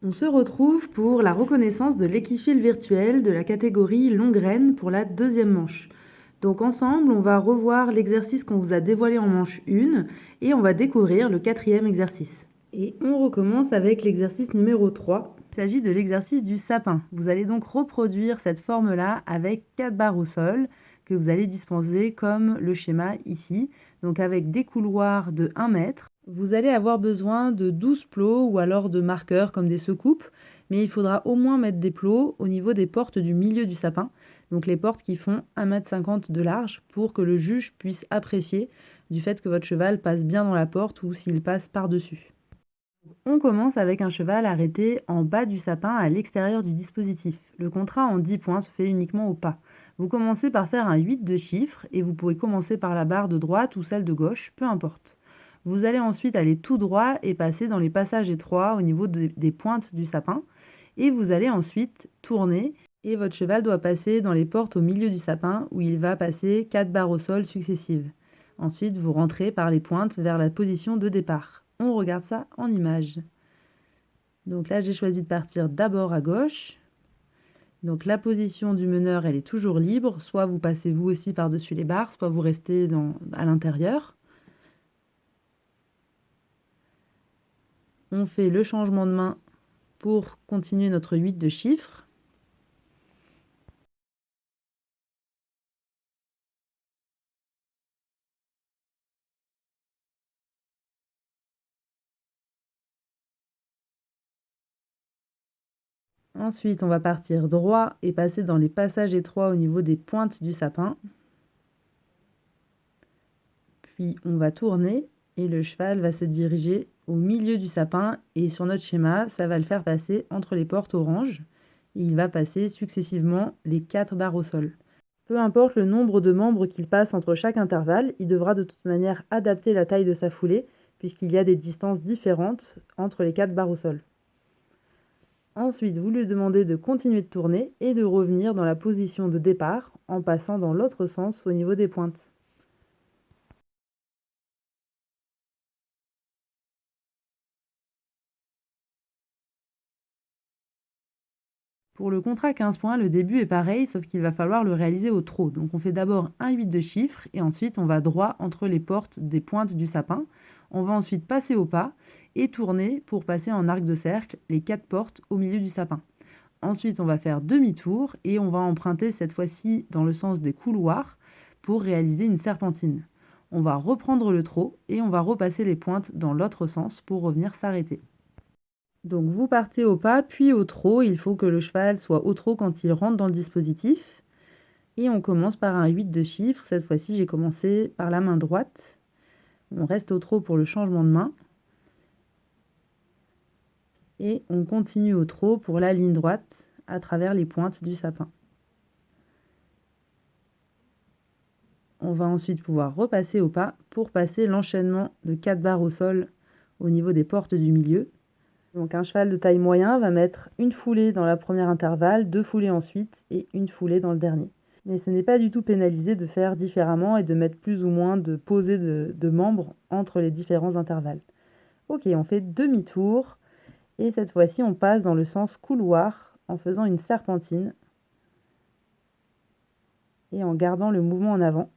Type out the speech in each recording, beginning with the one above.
On se retrouve pour la reconnaissance de l'équifile virtuel de la catégorie longue reine pour la deuxième manche. Donc ensemble, on va revoir l'exercice qu'on vous a dévoilé en manche 1 et on va découvrir le quatrième exercice. Et on recommence avec l'exercice numéro 3. Il s'agit de l'exercice du sapin. Vous allez donc reproduire cette forme-là avec 4 barres au sol que vous allez disposer comme le schéma ici, donc avec des couloirs de 1 mètre. Vous allez avoir besoin de 12 plots ou alors de marqueurs comme des secoupes, mais il faudra au moins mettre des plots au niveau des portes du milieu du sapin, donc les portes qui font 1,50 m de large pour que le juge puisse apprécier du fait que votre cheval passe bien dans la porte ou s'il passe par-dessus. On commence avec un cheval arrêté en bas du sapin à l'extérieur du dispositif. Le contrat en 10 points se fait uniquement au pas. Vous commencez par faire un 8 de chiffres et vous pouvez commencer par la barre de droite ou celle de gauche, peu importe. Vous allez ensuite aller tout droit et passer dans les passages étroits au niveau des pointes du sapin. Et vous allez ensuite tourner et votre cheval doit passer dans les portes au milieu du sapin où il va passer 4 barres au sol successives. Ensuite, vous rentrez par les pointes vers la position de départ. On regarde ça en image. Donc là, j'ai choisi de partir d'abord à gauche. Donc la position du meneur, elle est toujours libre. Soit vous passez vous aussi par-dessus les barres, soit vous restez à l'intérieur. On fait le changement de main pour continuer notre 8 de chiffres. Ensuite, on va partir droit et passer dans les passages étroits au niveau des pointes du sapin. Puis on va tourner et le cheval va se diriger au milieu du sapin et sur notre schéma, ça va le faire passer entre les portes oranges. Et il va passer successivement les 4 barres au sol. Peu importe le nombre de membres qu'il passe entre chaque intervalle, il devra de toute manière adapter la taille de sa foulée puisqu'il y a des distances différentes entre les 4 barres au sol. Ensuite, vous lui demandez de continuer de tourner et de revenir dans la position de départ en passant dans l'autre sens au niveau des pointes. Pour le contrat 15 points, le début est pareil, sauf qu'il va falloir le réaliser au trot. Donc on fait d'abord un 8 de chiffres et ensuite on va droit entre les portes des pointes du sapin. On va ensuite passer au pas et tourner pour passer en arc de cercle les 4 portes au milieu du sapin. Ensuite, on va faire demi-tour et on va emprunter cette fois-ci dans le sens des couloirs pour réaliser une serpentine. On va reprendre le trot et on va repasser les pointes dans l'autre sens pour revenir s'arrêter. Donc vous partez au pas, puis au trot. Il faut que le cheval soit au trot quand il rentre dans le dispositif. Et on commence par un 8 de chiffres. Cette fois-ci, j'ai commencé par la main droite. On reste au trot pour le changement de main. Et on continue au trot pour la ligne droite à travers les pointes du sapin. On va ensuite pouvoir repasser au pas pour passer l'enchaînement de 4 barres au sol au niveau des portes du milieu. Donc un cheval de taille moyen va mettre une foulée dans la première intervalle, 2 foulées ensuite et une foulée dans le dernier. Mais ce n'est pas du tout pénalisé de faire différemment et de mettre plus ou moins de posées de membres entre les différents intervalles. Ok, on fait demi-tour et cette fois-ci on passe dans le sens couloir en faisant une serpentine et en gardant le mouvement en avant.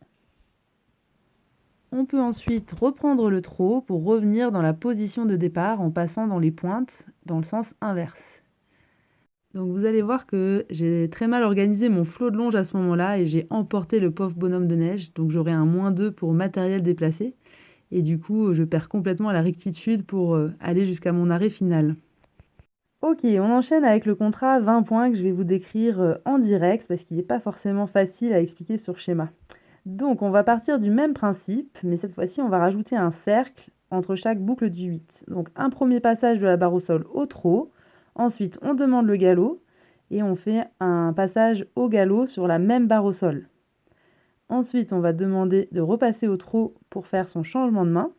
On peut ensuite reprendre le trot pour revenir dans la position de départ en passant dans les pointes dans le sens inverse. Donc vous allez voir que j'ai très mal organisé mon flot de longe à ce moment-là et j'ai emporté le pauvre bonhomme de neige. Donc j'aurai un -2 pour matériel déplacé. Et du coup, je perds complètement la rectitude pour aller jusqu'à mon arrêt final. Ok, on enchaîne avec le contrat 20 points que je vais vous décrire en direct parce qu'il n'est pas forcément facile à expliquer sur schéma. Donc on va partir du même principe, mais cette fois-ci on va rajouter un cercle entre chaque boucle du 8. Donc un premier passage de la barre au sol au trot, ensuite on demande le galop et on fait un passage au galop sur la même barre au sol. Ensuite on va demander de repasser au trot pour faire son changement de main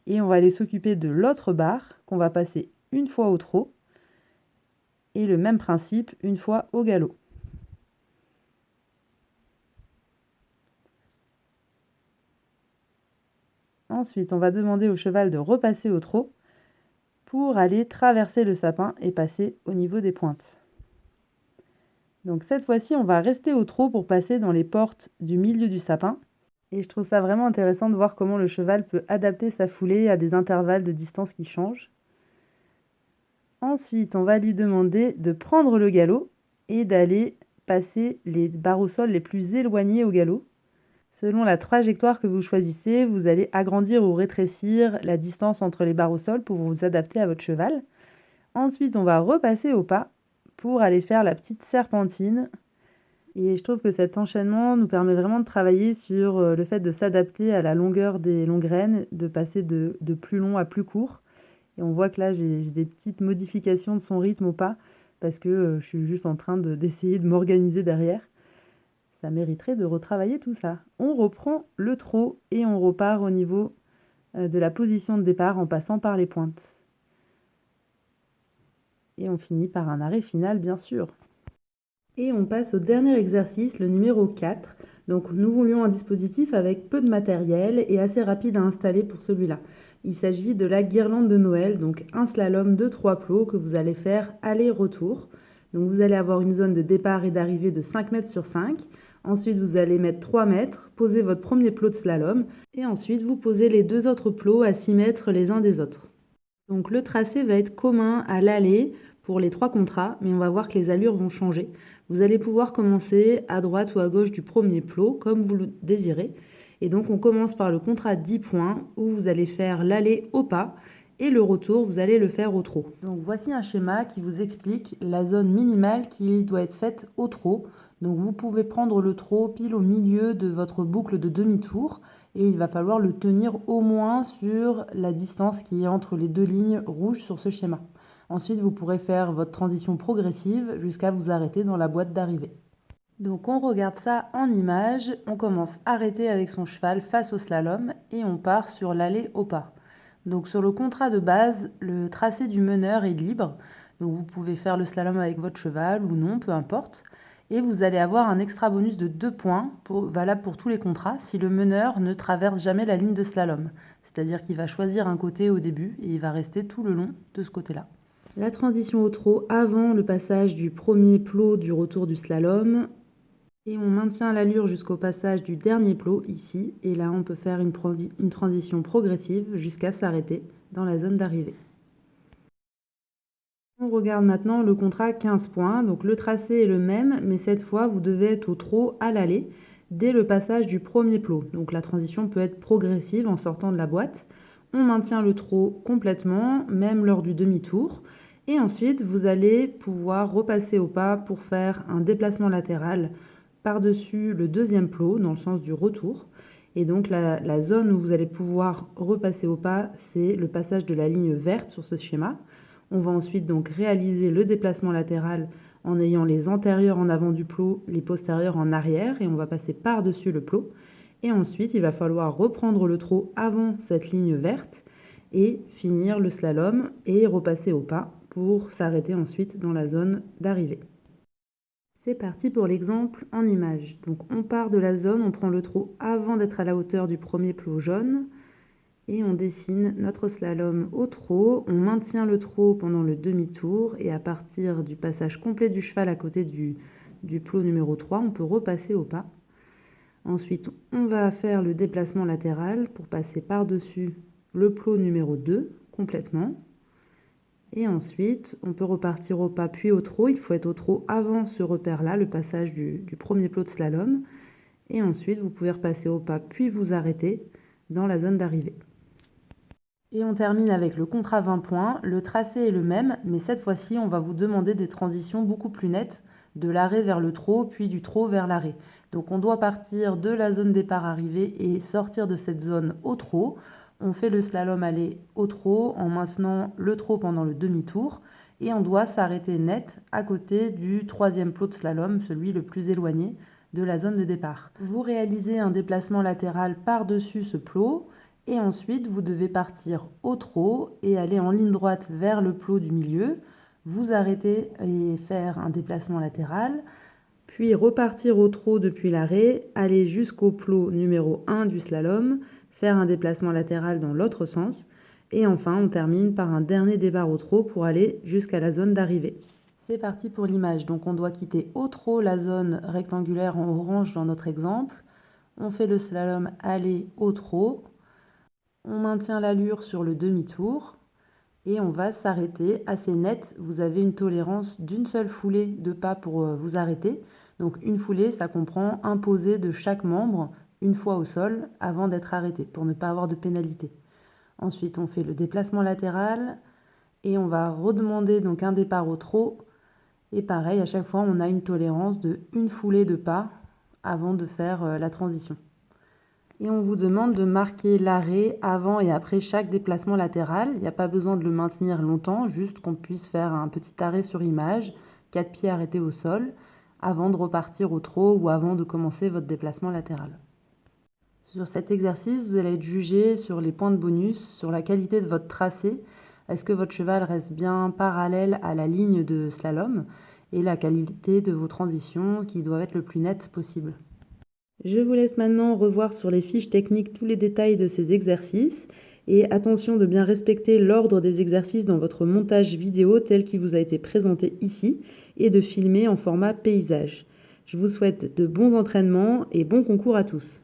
et on va aller s'occuper de l'autre barre qu'on va passer une fois au trot et le même principe une fois au galop. Ensuite, on va demander au cheval de repasser au trot pour aller traverser le sapin et passer au niveau des pointes. Donc cette fois-ci, on va rester au trot pour passer dans les portes du milieu du sapin. Et je trouve ça vraiment intéressant de voir comment le cheval peut adapter sa foulée à des intervalles de distance qui changent. Ensuite, on va lui demander de prendre le galop et d'aller passer les barres au sol les plus éloignées au galop. Selon la trajectoire que vous choisissez, vous allez agrandir ou rétrécir la distance entre les barres au sol pour vous adapter à votre cheval. Ensuite, on va repasser au pas pour aller faire la petite serpentine. Et je trouve que cet enchaînement nous permet vraiment de travailler sur le fait de s'adapter à la longueur des longues rênes, de passer de plus long à plus court. Et on voit que là, j'ai des petites modifications de son rythme au pas parce que je suis juste en train d'essayer de m'organiser derrière. Ça mériterait de retravailler tout ça. On reprend le trot et on repart au niveau de la position de départ en passant par les pointes. Et on finit par un arrêt final, bien sûr. Et on passe au dernier exercice, le numéro 4. Donc nous voulions un dispositif avec peu de matériel et assez rapide à installer pour celui-là. Il s'agit de la guirlande de Noël, donc un slalom de 3 plots que vous allez faire aller-retour. Donc vous allez avoir une zone de départ et d'arrivée de 5 mètres sur 5. Ensuite, vous allez mettre 3 mètres, poser votre premier plot de slalom et ensuite vous posez les 2 autres plots à 6 mètres les uns des autres. Donc le tracé va être commun à l'aller pour les 3 contrats, mais on va voir que les allures vont changer. Vous allez pouvoir commencer à droite ou à gauche du premier plot, comme vous le désirez. Et donc on commence par le contrat 10 points, où vous allez faire l'aller au pas, et le retour, vous allez le faire au trot. Donc voici un schéma qui vous explique la zone minimale qui doit être faite au trot. Donc vous pouvez prendre le trot pile au milieu de votre boucle de demi-tour, et il va falloir le tenir au moins sur la distance qui est entre les 2 lignes rouges sur ce schéma. Ensuite, vous pourrez faire votre transition progressive jusqu'à vous arrêter dans la boîte d'arrivée. Donc on regarde ça en image, on commence arrêté avec son cheval face au slalom et on part sur l'aller au pas. Donc sur le contrat de base, le tracé du meneur est libre, donc vous pouvez faire le slalom avec votre cheval ou non, peu importe. Et vous allez avoir un extra bonus de 2 points, valable pour tous les contrats, si le meneur ne traverse jamais la ligne de slalom. C'est-à-dire qu'il va choisir un côté au début et il va rester tout le long de ce côté-là. La transition au trot avant le passage du premier plot du retour du slalom. Et on maintient l'allure jusqu'au passage du dernier plot ici. Et là, on peut faire une transition progressive jusqu'à s'arrêter dans la zone d'arrivée. On regarde maintenant le contrat 15 points. Donc le tracé est le même, mais cette fois, vous devez être au trot à l'aller dès le passage du premier plot. Donc la transition peut être progressive en sortant de la boîte. On maintient le trot complètement, même lors du demi-tour. Et ensuite, vous allez pouvoir repasser au pas pour faire un déplacement latéral par-dessus le deuxième plot dans le sens du retour. Et donc la zone où vous allez pouvoir repasser au pas, c'est le passage de la ligne verte sur ce schéma. On va ensuite donc réaliser le déplacement latéral en ayant les antérieurs en avant du plot, les postérieurs en arrière, et on va passer par-dessus le plot. Et ensuite, il va falloir reprendre le trot avant cette ligne verte et finir le slalom et repasser au pas pour s'arrêter ensuite dans la zone d'arrivée. C'est parti pour l'exemple en image. Donc on part de la zone, on prend le trot avant d'être à la hauteur du premier plot jaune et on dessine notre slalom au trot. On maintient le trot pendant le demi-tour et à partir du passage complet du cheval à côté du plot numéro 3, on peut repasser au pas. Ensuite, on va faire le déplacement latéral pour passer par-dessus le plot numéro 2 complètement. Et ensuite, on peut repartir au pas puis au trot. Il faut être au trot avant ce repère-là, le passage du premier plot de slalom. Et ensuite, vous pouvez repasser au pas puis vous arrêter dans la zone d'arrivée. Et on termine avec le contrat 20 points. Le tracé est le même, mais cette fois-ci, on va vous demander des transitions beaucoup plus nettes de l'arrêt vers le trot, puis du trot vers l'arrêt. Donc on doit partir de la zone départ-arrivée et sortir de cette zone au trot. On fait le slalom aller au trot en maintenant le trot pendant le demi-tour et on doit s'arrêter net à côté du troisième plot de slalom, celui le plus éloigné de la zone de départ. Vous réalisez un déplacement latéral par-dessus ce plot et ensuite vous devez partir au trot et aller en ligne droite vers le plot du milieu, vous arrêter et faire un déplacement latéral, puis repartir au trot depuis l'arrêt, aller jusqu'au plot numéro 1 du slalom, faire un déplacement latéral dans l'autre sens Et enfin, on termine par un dernier départ au trot pour aller jusqu'à la zone d'arrivée. C'est parti pour l'image. Donc on doit quitter au trot la zone rectangulaire en orange dans notre exemple. On fait le slalom aller au trot. On maintient l'allure sur le demi-tour et on va s'arrêter assez net. Vous avez une tolérance d'une seule foulée de pas pour vous arrêter. Donc une foulée, ça comprend un posé de chaque membre une fois au sol avant d'être arrêté pour ne pas avoir de pénalité. Ensuite, on fait le déplacement latéral et on va redemander donc un départ au trot. Et pareil, à chaque fois, on a une tolérance de une foulée de pas avant de faire la transition. Et on vous demande de marquer l'arrêt avant et après chaque déplacement latéral. Il n'y a pas besoin de le maintenir longtemps, juste qu'on puisse faire un petit arrêt sur image, 4 pieds arrêtés au sol, avant de repartir au trot ou avant de commencer votre déplacement latéral. Sur cet exercice, vous allez être jugé sur les points de bonus, sur la qualité de votre tracé. Est-ce que votre cheval reste bien parallèle à la ligne de slalom et la qualité de vos transitions qui doivent être le plus nettes possible. Je vous laisse maintenant revoir sur les fiches techniques tous les détails de ces exercices et attention de bien respecter l'ordre des exercices dans votre montage vidéo tel qu'il vous a été présenté ici et de filmer en format paysage. Je vous souhaite de bons entraînements et bon concours à tous.